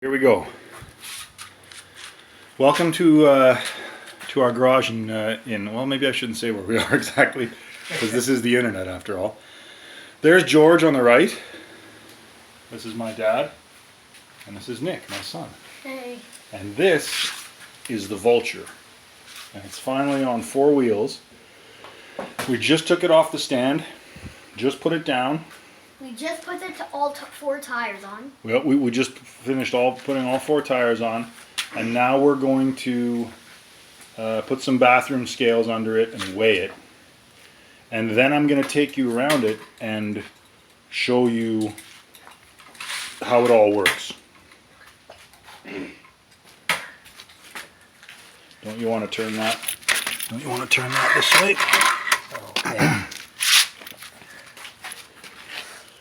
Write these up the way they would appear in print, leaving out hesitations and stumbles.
Here we go. Welcome to our garage in well, maybe I shouldn't say where we are exactly, because this is the internet after all. There's George on the right. This is my dad, and this is Nick, my son. Hey. And this is the Vulture, and it's finally on 4 wheels. We just took it off the stand, just put it down. We just put the all 4 tires on. Well, we just finished putting all 4 tires on, and now we're going to put some bathroom scales under it and weigh it. And then I'm going to take you around it and show you how it all works. Don't you want to turn that? Don't you want to turn that this way? Okay.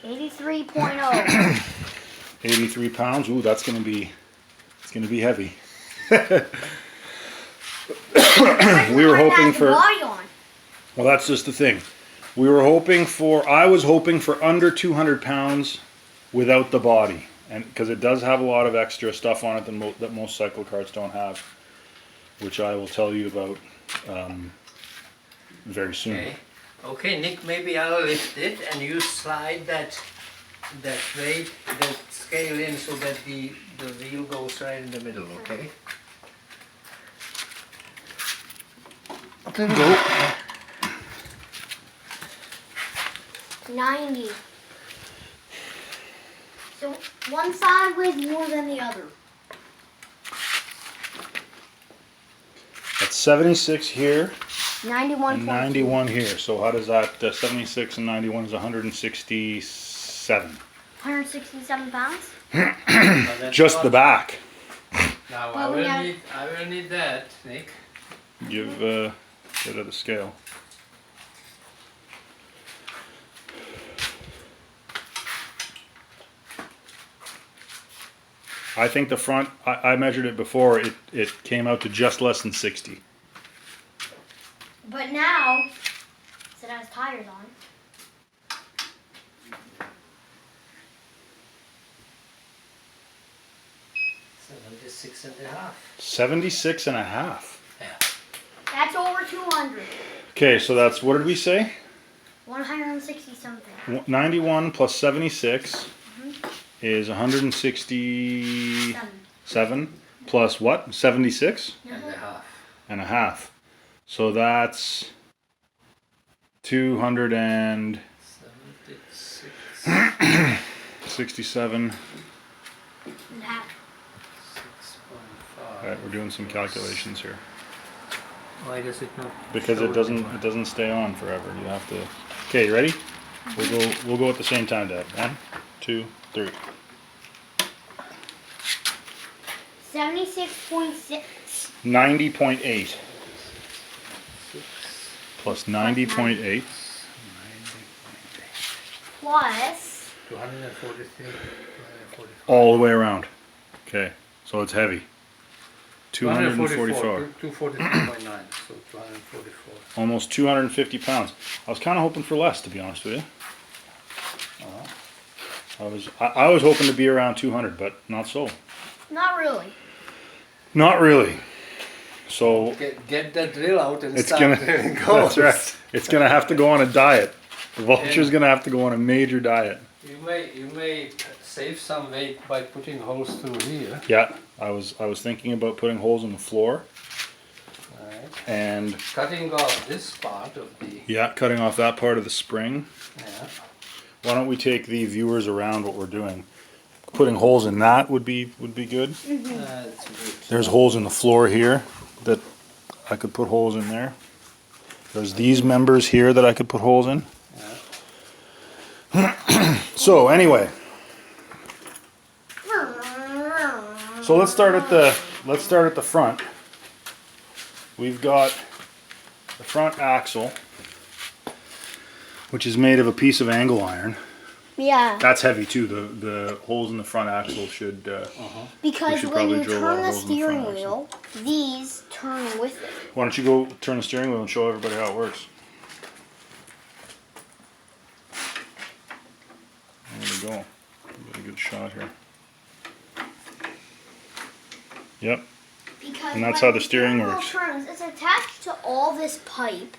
83.0. 83 pounds. Ooh, it's gonna be heavy. We were hoping for. Well, that's just the thing. I was hoping for under 200 pounds without the body, and because it does have a lot of extra stuff on it that most cycle carts don't have, which I will tell you about very soon. Okay, Nick, maybe I'll lift it and you slide that weight, that scale in so that the wheel goes right in the middle, okay? Okay, go. 90. So one side weighs more than the other. That's 76 here. 91. And 91 here. So how does that? 76 and 91 is 167. 167 pounds. Just the back. Now Well, I will need that, Nick. Give get of the scale. I think the front. I measured it before. It came out to just less than 60. But now, it has tires on. $76 and a half. 76 and a half. Yeah. That's over 200. Okay, so that's, what did we say? 160 something. 91 plus 76 is 167 plus what? 76? And a half. And a half. So that's 267. And half. 6.5. Alright, we're doing some calculations here. Why does it not? Because it doesn't stay on forever. You have to. Okay, you ready? We'll go at the same time, Dad. 1, 2, 3. 76.6. 90.8 plus 90.8 Plus 243. all the way around. Okay, so it's heavy. 244. 243.9, so 244. Almost 250 pounds. I was kind of hoping for less, to be honest with you. I was hoping to be around 200, but not so. Not really. Not really. So Get that drill out and it's start gonna. drilling holes. That's right. It's gonna have to go on a diet. The Vulture's gonna have to go on a major diet. You may save some weight by putting holes through here. Yeah, I was thinking about putting holes in the floor. Right. And Cutting off this part of the. yeah, cutting off that part of the spring. Yeah. Why don't we take the viewers around what we're doing? Putting holes in that would be good. That's good. There's holes in the floor here that I could put holes in there. There's these members here that I could put holes in. Yeah. So anyway, so let's start at the front. We've got the front axle, which is made of a piece of angle iron. Yeah. That's heavy too. The holes in the front axle should. Because should when probably you drill a lot turn of the holes in the steering front wheel, these turn with it. Why don't you go turn the steering wheel and show everybody how it works? There we go. Get a good shot here. Yep. Because And that's when how the steering wheel works. turns, it's attached to all this pipe.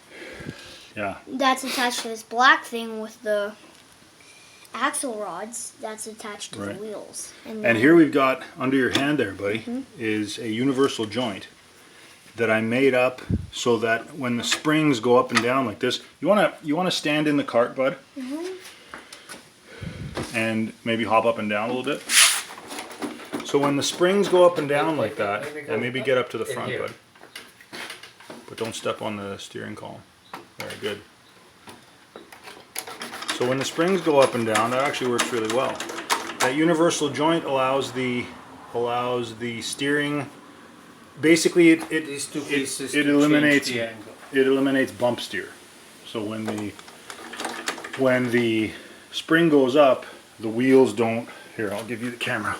Yeah. That's attached to this black thing with the axle rods. That's attached to Right. the wheels. And here we've got, under your hand there, buddy, is a universal joint that I made up so that when the springs go up and down like this, you wanna stand in the cart, bud, and maybe hop up and down a little bit. So when the springs go up and down like that, and maybe get up to the front, bud, but don't step on the steering column. Very good. So when the springs go up and down, that actually works really well. That universal joint allows the steering. Basically, These two pieces it to eliminates change the angle. it eliminates bump steer. So when the spring goes up, the wheels don't. Here, I'll give you the camera.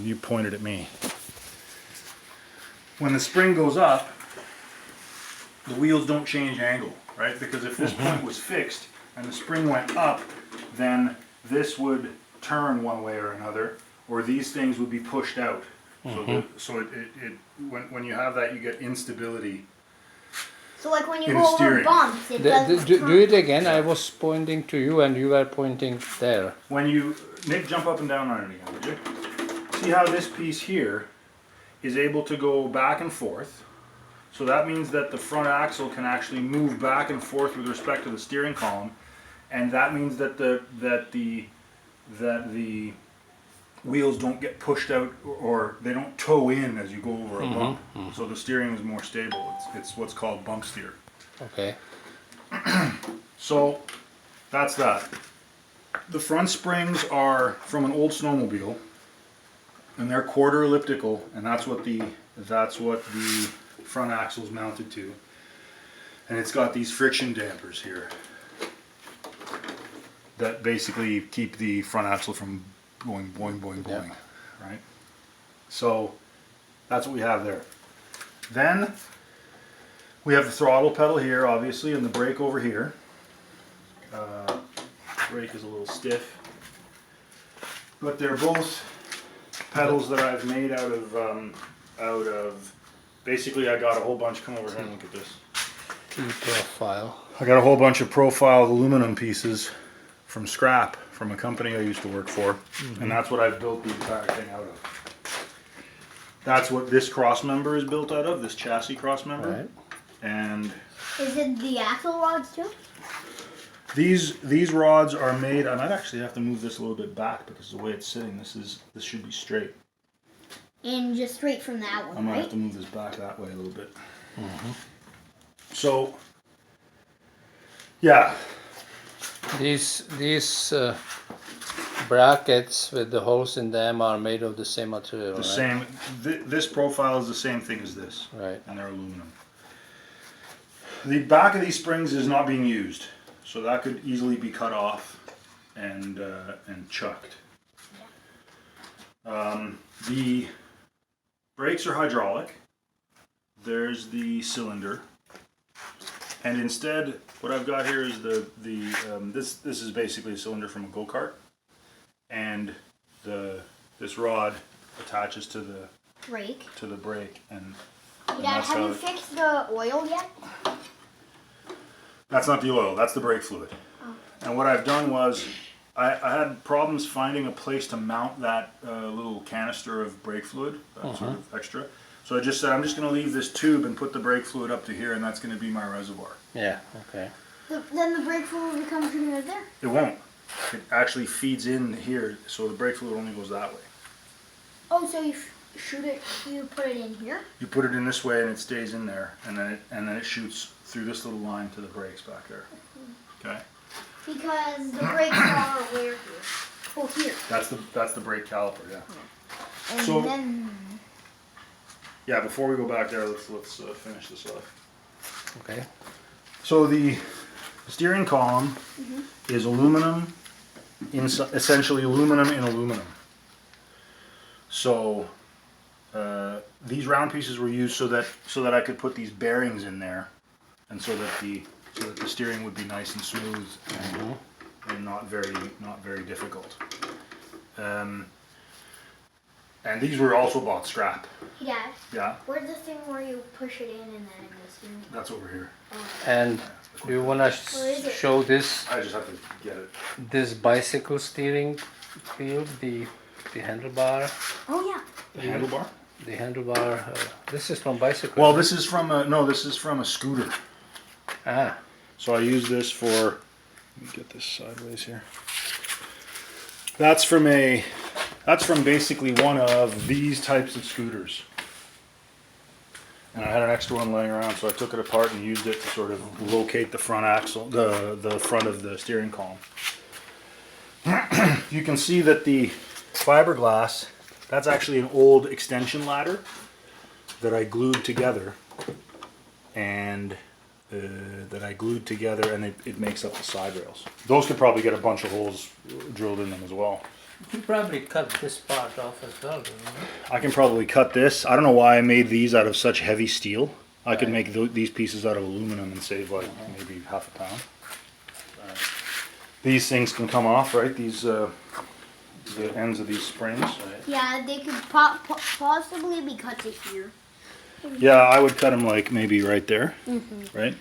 You pointed at me. When the spring goes up, the wheels don't change angle, right? Because if this point was fixed and the spring went up, then this would turn one way or another, or these things would be pushed out. So when you have that, you get instability. So like when you in go over steering. bumps, it doesn't Do turn. it again. I was pointing to you and you were pointing there. When you, Nick, jump up and down on it again, would you? See how this piece here is able to go back and forth. So that means that the front axle can actually move back and forth with respect to the steering column, and that means that the wheels don't get pushed out, or they don't toe in as you go over a bump. So the steering is more stable. It's what's called bump steer. Okay. So that's that. The front springs are from an old snowmobile, and they're quarter elliptical, and that's what the front axle's mounted to. And it's got these friction dampers here that basically keep the front axle from going boing boing boing, right? So that's what we have there. Then we have the throttle pedal here, obviously, and the brake over here. Brake is a little stiff, but they're both pedals that I've made out of. Basically, I got a whole bunch. Come over here and look at this. T-profile. I got a whole bunch of profiled aluminum pieces from scrap from a company I used to work for, and that's what I've built the entire thing out of. That's what this cross member is built out of, this chassis cross member. Right. And Is it the axle rods too? these rods are made. I might actually have to move this a little bit back because the way it's sitting, this should be straight. And just straight from that one, I might right? have to move this back that way a little bit. So, yeah, These brackets with the holes in them are made of the same material, the right? same. This profile is the same thing as this, Right. and they're aluminum. The back of these springs is not being used, so that could easily be cut off and chucked. The brakes are hydraulic. There's the cylinder, and instead, what I've got here is this is basically a cylinder from a go-kart, and this rod attaches to the Brake. brake, and Dad, that's have how you it- fixed the oil yet? that's not the oil, that's the brake fluid. And what I've done was, I had problems finding a place to mount that little canister of brake fluid, that sort of extra. So I just said, I'm just going to leave this tube and put the brake fluid up to here, and that's going to be my reservoir. Yeah, okay. Then the brake fluid will come from right there. It won't. It actually feeds in here, so the brake fluid only goes that way. Oh, so you shoot it, you put it in here? You put it in this way and it stays in there, and then it shoots through this little line to the brakes back there. Okay? Because the brakes are where here? Oh, here. That's the brake caliper, yeah. And So- then... Yeah, before we go back there, let's finish this off. Okay. So the steering column is aluminum, essentially aluminum in aluminum. So these round pieces were used so that I could put these bearings in there, and so that the steering would be nice and smooth and, not very difficult. And these were also bought scrap. Hey, Dad, Yeah, where's the thing where you push it in and then it goes in? that's over here. And do you want to Where is it? show this I just have to get it. this bicycle steering wheel, the handlebar? Oh, yeah. The handlebar? The handlebar. This is from bicycle. Well, this is from a, no, this is from a scooter. Ah, So I use this for, let me get this sideways here. That's from basically one of these types of scooters. And I had an extra one laying around, so I took it apart and used it to sort of locate the front axle, the front of the steering column. You can see that the fiberglass, that's actually an old extension ladder that I glued together, and it makes up the side rails. Those could probably get a bunch of holes drilled in them as well. you probably cut this part off as well, don't you? I can probably cut this. I don't know why I made these out of such heavy steel. I could make these pieces out of aluminum and save like maybe half a pound. These things can come off, right? These the ends of these springs. Yeah, they could possibly be cut to here. Yeah, I would cut them like maybe right there, right?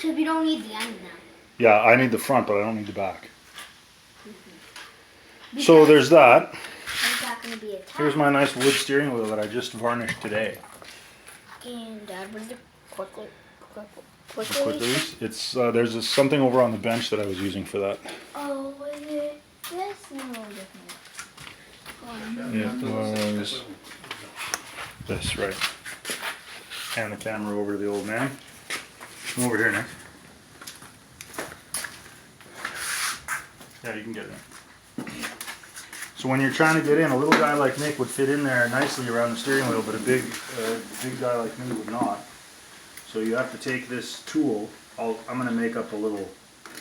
So if you don't need the end now. Yeah, I need the front, but I don't need the back. So there's that. Is that going to be a tap? Here's my nice wood steering wheel that I just varnished today. And Dad, what is it? Quick Quick release. It's there's something over on the bench that I was using for that. Oh, was it this? No, different. It was this, right. Hand the camera over to the old man. Come over here, Nick. Yeah, you can get in. So when you're trying to get in, a little guy like Nick would fit in there nicely around the steering wheel, but a big guy like me would not. So you have to take this tool. I'm going to make up a little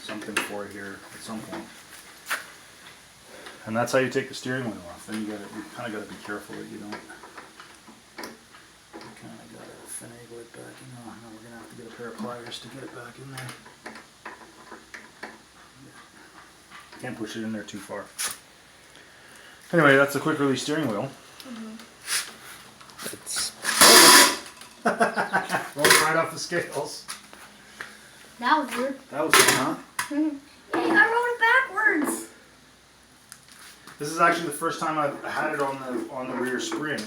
something for it here at some point. And that's how you take the steering wheel off. Then you kind of got to be careful that you don't. You kind of got to finagle it back in. Oh, no, we're going to have to get a pair of pliers to get it back in there. Can't push it in there too far. Anyway, that's the quick release steering wheel. It's Rolls right off the scales. That was weird. That was fun, huh? Hey, I wrote it backwards. This is actually the first time I've had it on the rear spring.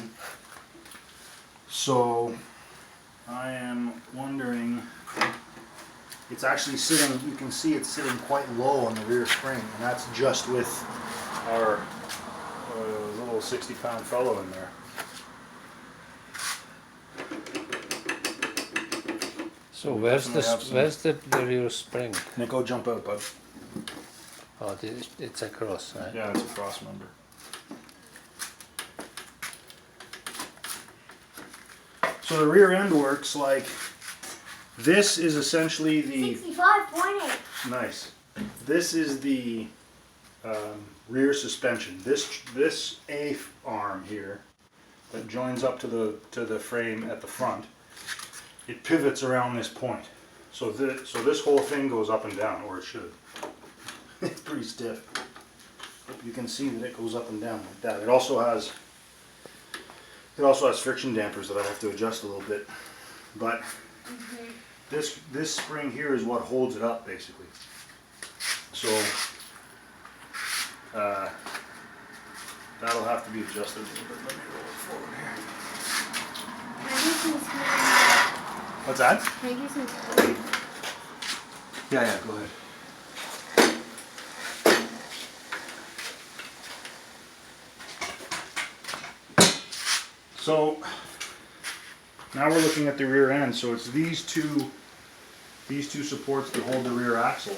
So I am wondering, it's actually sitting, you can see it's sitting quite low on the rear spring, and that's just with our little 60-pound fellow in there. so where's the rear spring? Nick, go jump out, bud. Oh, it's across, right? Yeah, it's a cross member. So the rear end works like, this is essentially the, 65.8. nice. This is the rear suspension. This A arm here that joins up to the frame at the front, it pivots around this point. So this whole thing goes up and down, or it should. It's pretty stiff. You can see that it goes up and down like that. It also has friction dampers that I have to adjust a little bit, but this spring here is what holds it up basically. So that'll have to be adjusted a little bit. Let me roll it forward here. Can I do some speed? What's that? Can I do some speed? Yeah, go ahead. So now we're looking at the rear end. So it's these two supports that hold the rear axle.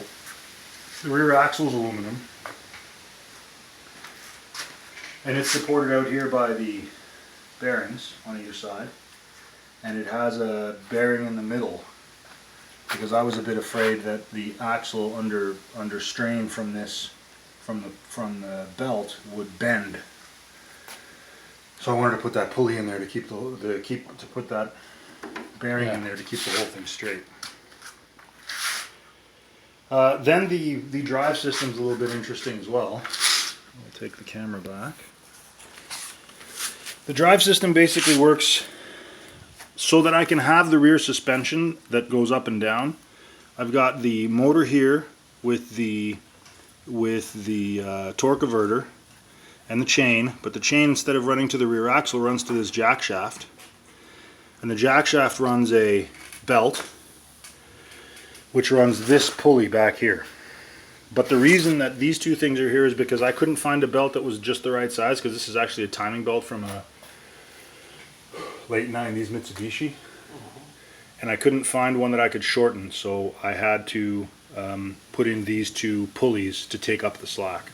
The rear axle is aluminum, and it's supported out here by the bearings on either side, and it has a bearing in the middle because I was a bit afraid that the axle under strain from the belt would bend. So I wanted to put that pulley in there to put that bearing in there to keep the whole thing straight. Then the drive system's a little bit interesting as well. I'll take the camera back. The drive system basically works so that I can have the rear suspension that goes up and down. I've got the motor here with the torque averter and the chain, but the chain, instead of running to the rear axle, runs to this jack shaft. And the jack shaft runs a belt which runs this pulley back here. But the reason that these two things are here is because I couldn't find a belt that was just the right size, because this is actually a timing belt from a late 90s Mitsubishi. And I couldn't find one that I could shorten, so I had to put in these two pulleys to take up the slack,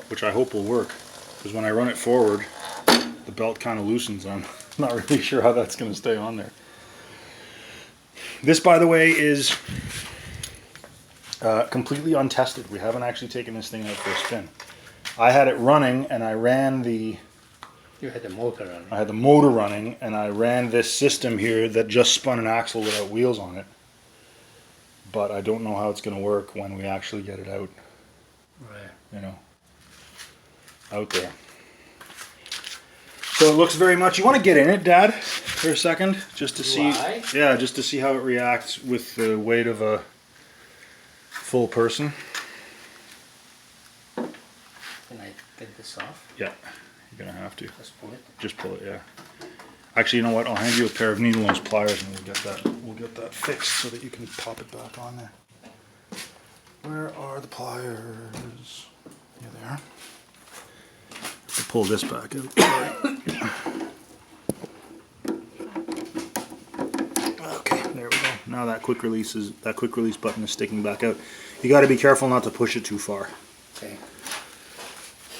which I hope will work, because when I run it forward, the belt kind of loosens. I'm not really sure how that's going to stay on there. This, by the way, is completely untested. We haven't actually taken this thing out for a spin. I had it running, and I ran the... You had the motor running. I had the motor running, and I ran this system here that just spun an axle without wheels on it. But I don't know how it's going to work when we actually get it out. Right. You know, out there. So it looks very much... You want to get in it, Dad, for a second, just to see... Why? Yeah, just to see how it reacts with the weight of a full person. Can I get this off? Yeah, you're going to have to. Just pull it. Just pull it, yeah. Actually, you know what? I'll hand you a pair of needle nose pliers, and we'll get that fixed so that you can pop it back on there. Where are the pliers? Here they are. To pull this back out. Okay, there we go. Now that quick release button is sticking back out. You got to be careful not to push it too far. Okay.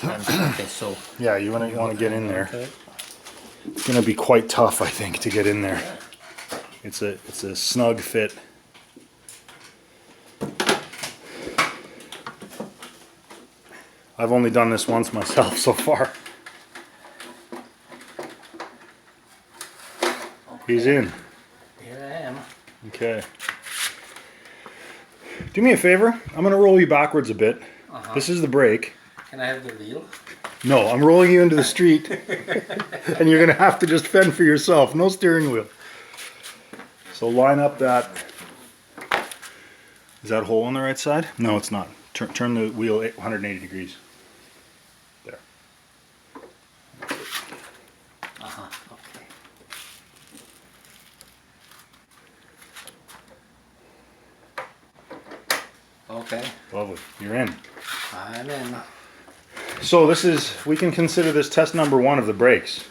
Okay, so Yeah, you want to get in there. okay. It's going to be quite tough, I think, to get in there. It's a snug fit. I've only done this once myself so far. He's in. Here I am. Okay. Do me a favor. I'm going to roll you backwards a bit. This is the brake. Can I have the wheel? No, I'm rolling you into the street. And you're going to have to just fend for yourself. No steering wheel. So line up that. Is that hole on the right side? No, it's not. Turn the wheel 180 degrees. There. Okay. Okay. Lovely. You're in. I'm in. So this is, we can consider this test number 1 of the brakes.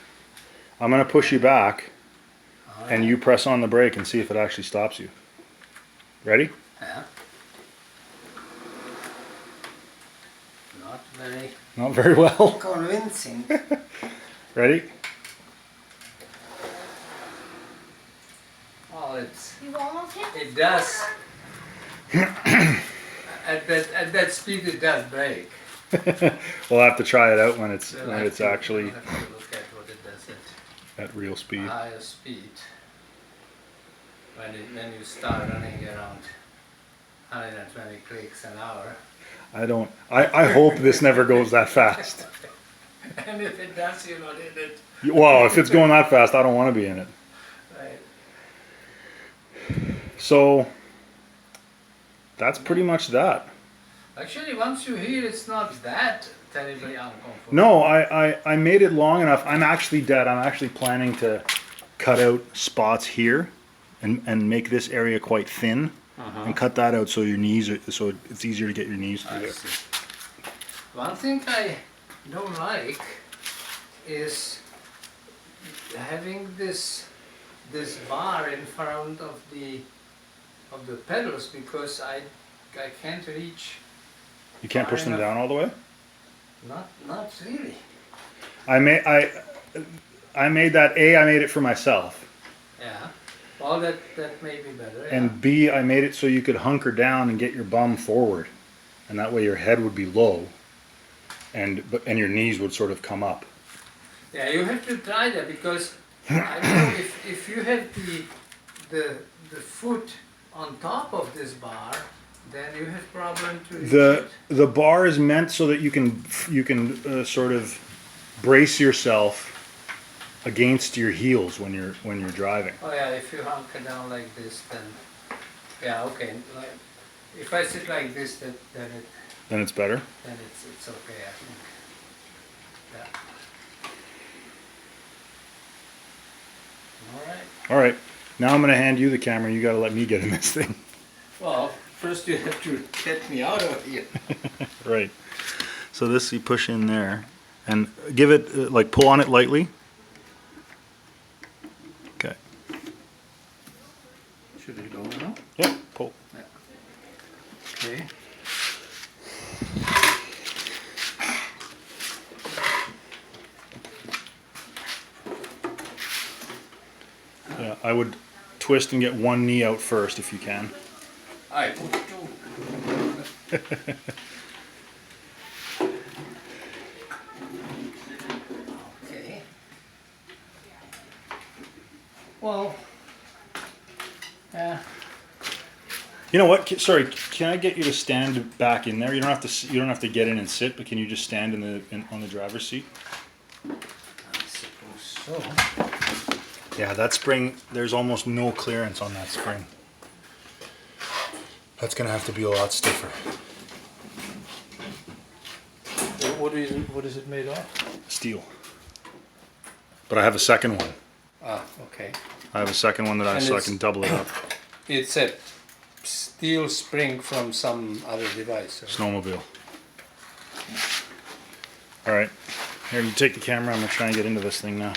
I'm going to push you back, and you press on the brake and see if it actually stops you. Ready? Yeah. Not very Not very well. convincing. Ready? Well, it's You almost hit it does. at that speed, it does brake. We'll have to try it out when it's So when I it's have to- actually I have to look at what it does at real at speed. higher speed. When you start running around 120 clicks an hour. I hope this never goes that fast. And if it does, you're not in it. Well, if it's going that fast, I don't want to be in it. Right. So that's pretty much that. Actually, once you hear, it's not that terribly uncomfortable. No, I made it long enough. I'm actually planning to cut out spots here and make this area quite thin and cut that out so your knees are, so it's easier to get your knees through I there. see. One thing I don't like is having this bar in front of the pedals, because I can't reach. You can't push them down all the way? Not really. I made that. A, I made it for myself. Yeah. Well, that may be better. Yeah. And B, I made it so you could hunker down and get your bum forward. And that way your head would be low and your knees would sort of come up. Yeah, you have to try that, because I know if you have the foot on top of this bar, then you have problem to reach it. The bar is meant so that you can sort of brace yourself against your heels when you're driving. Oh yeah, if you hunker down like this, then yeah, okay. Like, if I sit like this, then Then it's better. it's okay, I think. Yeah. All right. All right. Now I'm gonna hand you the camera. You gotta let me get in this thing. Well, first you have to get me out of here. Right. So this you push in there, and give it like pull on it lightly. Okay. Should I go now? Yeah. Pull. Okay. Yeah. I would twist and get one knee out first if you can. I put two. Okay. Well, yeah. You know what? Sorry. Can I get you to stand back in there? You don't have to. You don't have to get in and sit, but can you just stand on the driver's seat? I suppose so. Yeah, that spring. There's almost no clearance on that spring. That's gonna have to be a lot stiffer. What is it made of? Steel. But I have a second one. Ah, okay. I have a second one that And so I it's- can double it up. It's a steel spring from some other device. Or? Snowmobile. All right. Here, you take the camera. I'm gonna try and get into this thing now.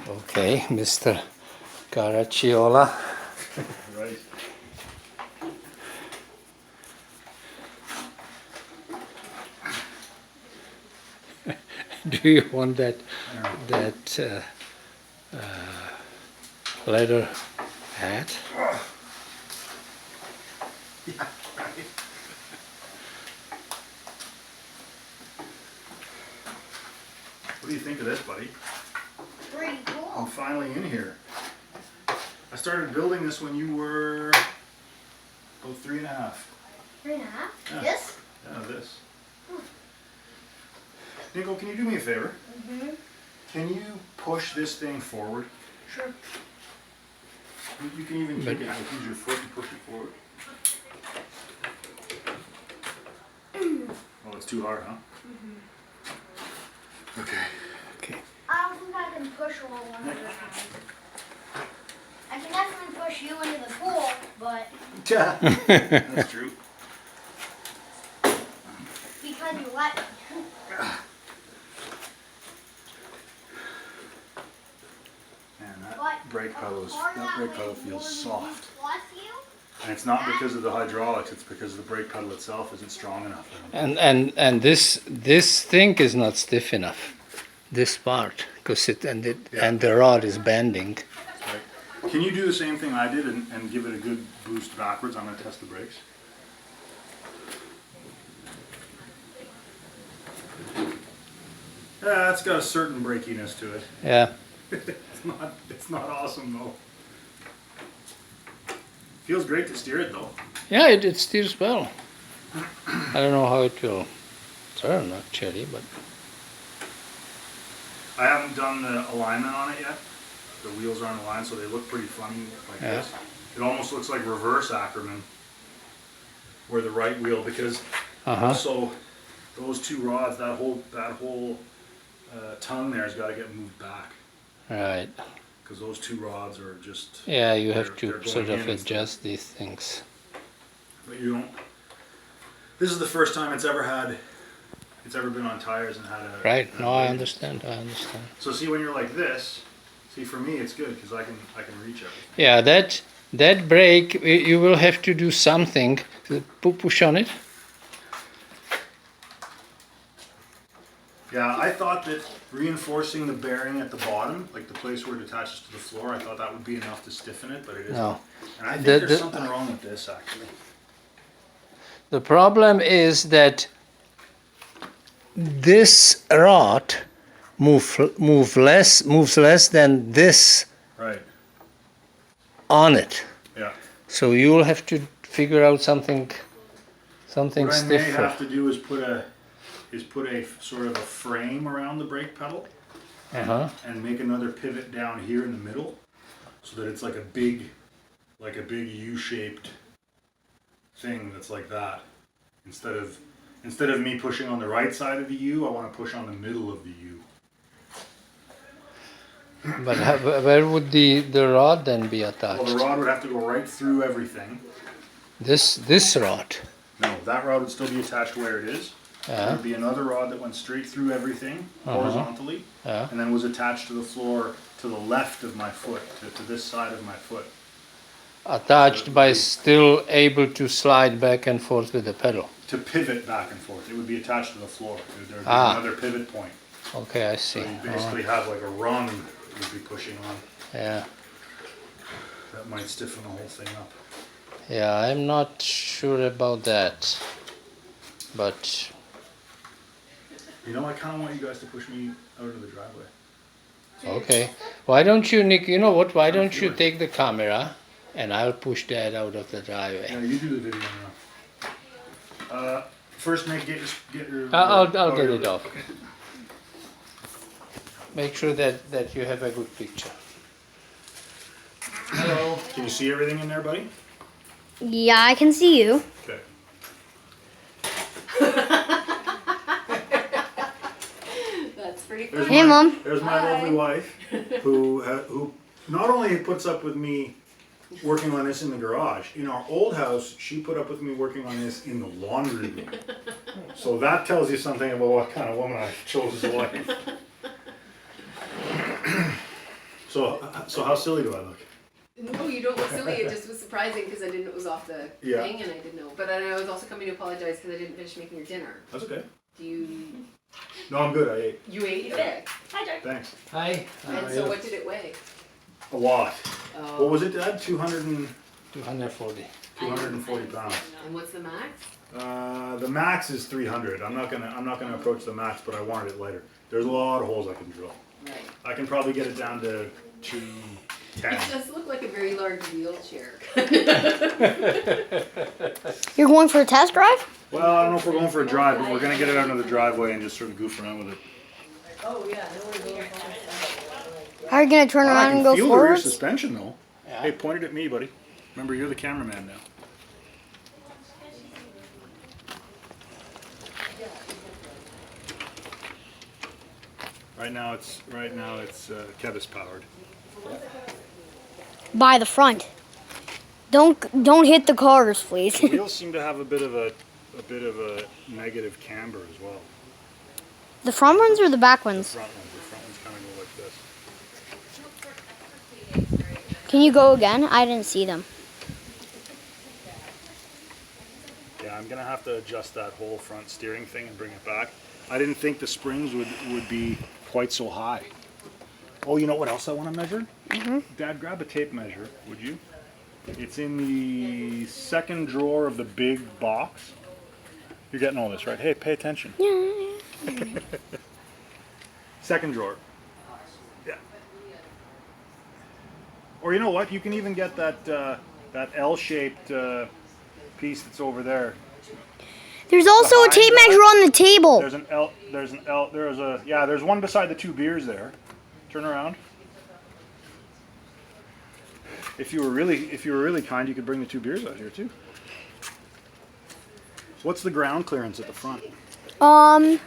Okay, Mr. Caracciola. Right. Do you want that leather hat? Yeah, right. What do you think of this, buddy? Pretty I'm cool. finally in here. I started building this when you were about 3.5. 3.5? Yeah. This? Yeah, this. Nico, can you do me a favor? Mm-hmm. Can you push this thing forward? Sure. You can even kick it, like use your foot and push it forward. Oh, it's too hard, huh? Mm-hmm. Okay. Okay. I don't think I can push all one at a time. I can definitely push you into the pool, but Yeah, that's true. because you let me. Man, that But brake pedal feels soft. Plus you? And it's not because of the hydraulics, it's because the brake pedal itself isn't strong enough. And this thing is not stiff enough. This part, because and the rod is bending. Right. Can you do the same thing I did and give it a good boost backwards? I'm going to test the brakes. Yeah, it's got a certain brakiness to it. Yeah. It's not awesome though. Feels great to steer it though. Yeah, it steers well. I don't know how it will turn actually, but I haven't done the alignment on it yet. The wheels aren't aligned, so they look pretty funny like Yeah. this. It almost looks like reverse Ackerman, where the right wheel, because also those two rods, that whole tongue there has got to get moved back, right. because those two rods are just. Yeah, you have they're to going sort of in instead. adjust these things. But you don't. This is the first time it's ever been on tires and had a. Right. a No, I brake. understand. I understand. So see, when you're like this, see, for me it's good because I can reach everything. Yeah, that brake, you will have to do something. Push on it. Yeah, I thought that reinforcing the bearing at the bottom, like the place where it attaches to the floor, I thought that would be enough to stiffen it, but it isn't. No. And I think The- there's something wrong with this actually. The problem is that this rod moves less than this Right. on it. Yeah. So you will have to figure out something What I may stiffer. have to do is put is put a sort of a frame around the brake pedal and make another pivot down here in the middle, so that it's like a big U-shaped thing that's like that. Instead of me pushing on the right side of the U, I want to push on the middle of the U. But where would the rod then be attached? Well, the rod would have to go right through everything. This rod. No, that rod would still be attached where it is. There would be another rod that went straight through everything horizontally, and then was attached to the floor to the left of my foot, to this side of my foot. Attached by still able to slide back and forth with the pedal. To pivot back and forth. It would be attached to the floor. There would be another pivot point. Okay, I see. So you basically have like a rung you'd be pushing on. Yeah. That might stiffen the whole thing up. Yeah, I'm not sure about that. But You know, I kind of want you guys to push me out of the driveway. okay. Why don't you, Nick, you know what? Why don't you take the camera and I'll push that out of the driveway. Yeah, you do the video now. First, Nick, get your. I'll get it off. Okay. Make sure that you have a good picture. Hello. Can you see everything in there, buddy? Yeah, I can see you. Okay. That's pretty There's funny. Hey, my, Mom. There's my lovely wife, who not only puts up with me working on this in the garage. In our old house, she put up with me working on this in the laundry room. So that tells you something about what kind of woman I chose as a wife. So how silly do I look? No, you don't look silly. It just was surprising because I didn't know it was off the Yeah. thing and I didn't know. But I was also coming to apologize because I didn't finish making your dinner. That's okay. Do you? No, I'm good. I ate. You ate? Okay. Hi, Jack. Thanks. Hi. And so what did it weigh? A lot. Oh. What was it, Dad? 240 240. pounds. And what's the max? The max is 300. I'm not gonna approach the max, but I wanted it lighter. There's a lot of holes I can drill. Right. I can probably get it down to 210. It does look like a very large wheelchair. You're going for a test drive? Well, I don't know if we're going for a drive, but we're gonna get it out into the driveway and just sort of goof around with it. Oh yeah, no one goes How are you going to turn I around can and go feel the rear forwards? suspension though. Yeah. Hey, point it at me, buddy. Remember, you're the cameraman now. Right now it's Kevis powered. By the front. Don't hit the cars, please. The wheels seem to have a bit of a negative camber as well. The front ones or the back The ones? front ones kind of go like this. Can you go again? I didn't see them. Yeah, I'm gonna have to adjust that whole front steering thing and bring it back. I didn't think the springs would be quite so high. Oh, you know what else I want to measure? Dad, grab a tape measure, would you? It's in the second drawer of the big box. You're getting all this, right? Hey, pay attention. Second drawer. Yeah. Or you know what? You can even get that L-shaped piece that's over there. There's also a tape measure on the table. There's one beside the two beers there. Turn around. If you were really kind, you could bring the two beers out here too. What's the ground clearance at the front? Of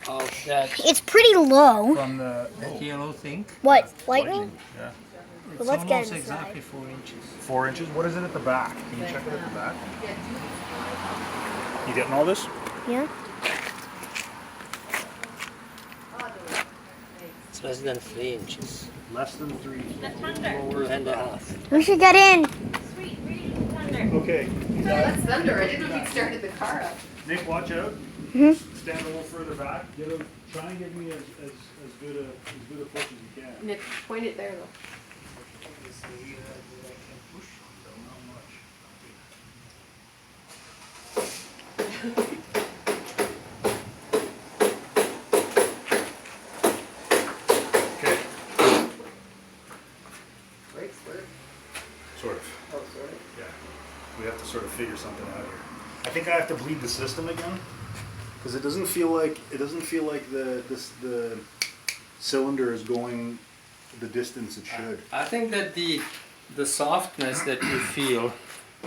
that It's pretty low. from that yellow thing. What? Lightning? Yeah. It's let's get almost inside. exactly 4 inches. 4 inches. What is it at the back? Can you check it at the back? You getting all this? Yeah. It's less than 3 inches. Less than 3. 2.5. We should get in. Okay. No, that's thunder. I didn't know if you'd started the car up. Nick, watch out. Mhm. Stand a little further back. Try and give me as good a push as you can. Nick, point it there though. Okay. Brakes work. Sort of. Oh, sorry. Yeah. We have to sort of figure something out here. I think I have to bleed the system again. Because it doesn't feel like the cylinder is going the distance it should. I think that the softness that you feel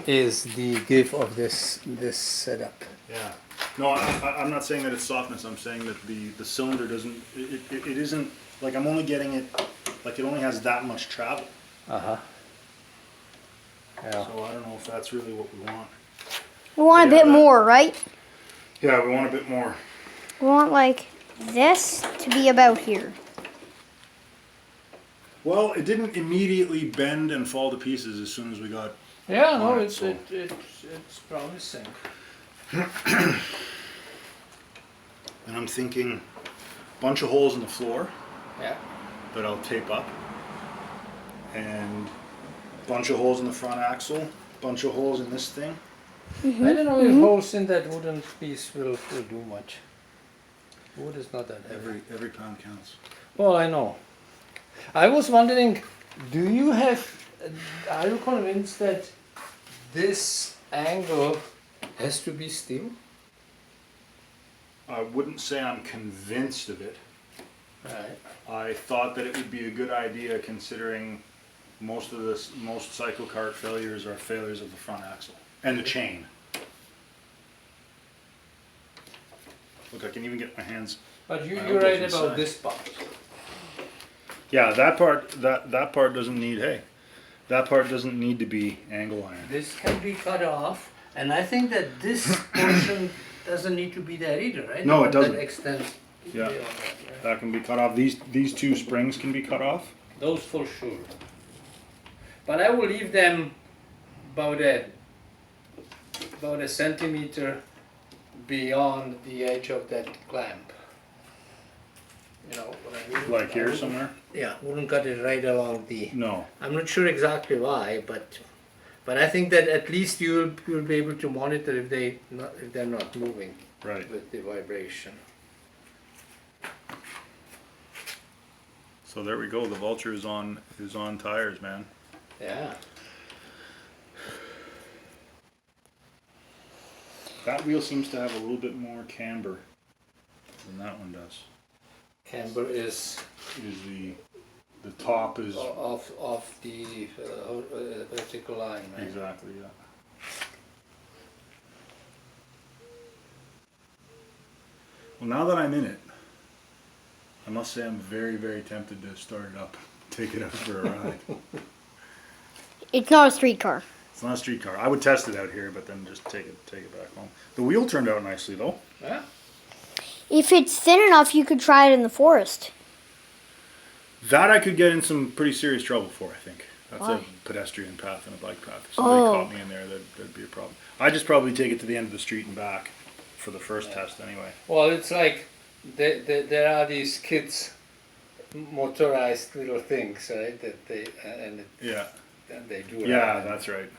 is the give of this setup. Yeah. No, I'm not saying that it's softness. I'm saying that the cylinder doesn't. It isn't like I'm only getting it. Like it only has that much travel. Uh-huh. Yeah. So I don't know if that's really what we want. We want a bit more, right? Yeah, we want a bit more. We want like this to be about here. Well, it didn't immediately bend and fall to pieces as soon as we got. Yeah, no, Alright, it's promising. And I'm thinking, bunch of holes in the floor Yeah. that I'll tape up, and bunch of holes in the front axle, bunch of holes in this thing. I don't know if holes in that wooden piece will do much. Wood is not that heavy. Every pound counts. Well, I know. I was wondering, are you convinced that this angle has to be steel? I wouldn't say I'm convinced of it. Right. I thought that it would be a good idea considering most cycle cart failures are failures of the front axle and the chain. Look, I can even get my hands. But My you're elbows right inside. about this part. Yeah, that part doesn't need. Hey, that part doesn't need to be angle iron. This can be cut off, and I think that this portion doesn't need to be there either, right? No, it doesn't. That extends Yeah. beyond that, right? That can be cut off. These two springs can be cut off. Those for sure. But I will leave them about a centimeter beyond the edge of that clamp. You know what I mean? Like I here wouldn't- somewhere? Yeah, wouldn't cut it right along the. No. I'm not sure exactly why, but I think that at least you'll be able to monitor if they're not moving Right. with the vibration. So there we go. The Vulture is on tires, man. Yeah. That wheel seems to have a little bit more camber than that one does. Camber is The top is off the vertical line, right? exactly, yeah. Well, now that I'm in it, I must say I'm very, very tempted to start it up, take it out for a ride. It's not a streetcar. It's not a street car. I would test it out here, but then just take it back home. The wheel turned out nicely though. Yeah. If it's thin enough, you could try it in the forest. That I could get in some pretty serious trouble for, I think. That's Why? a pedestrian path and a bike path. If somebody Oh. caught me in there, that'd be a problem. I'd just probably take it to the end of the street and back for the first test anyway. Well, it's like there are these kids motorized little things, right? That they and Yeah. they do. Yeah, it. that's right.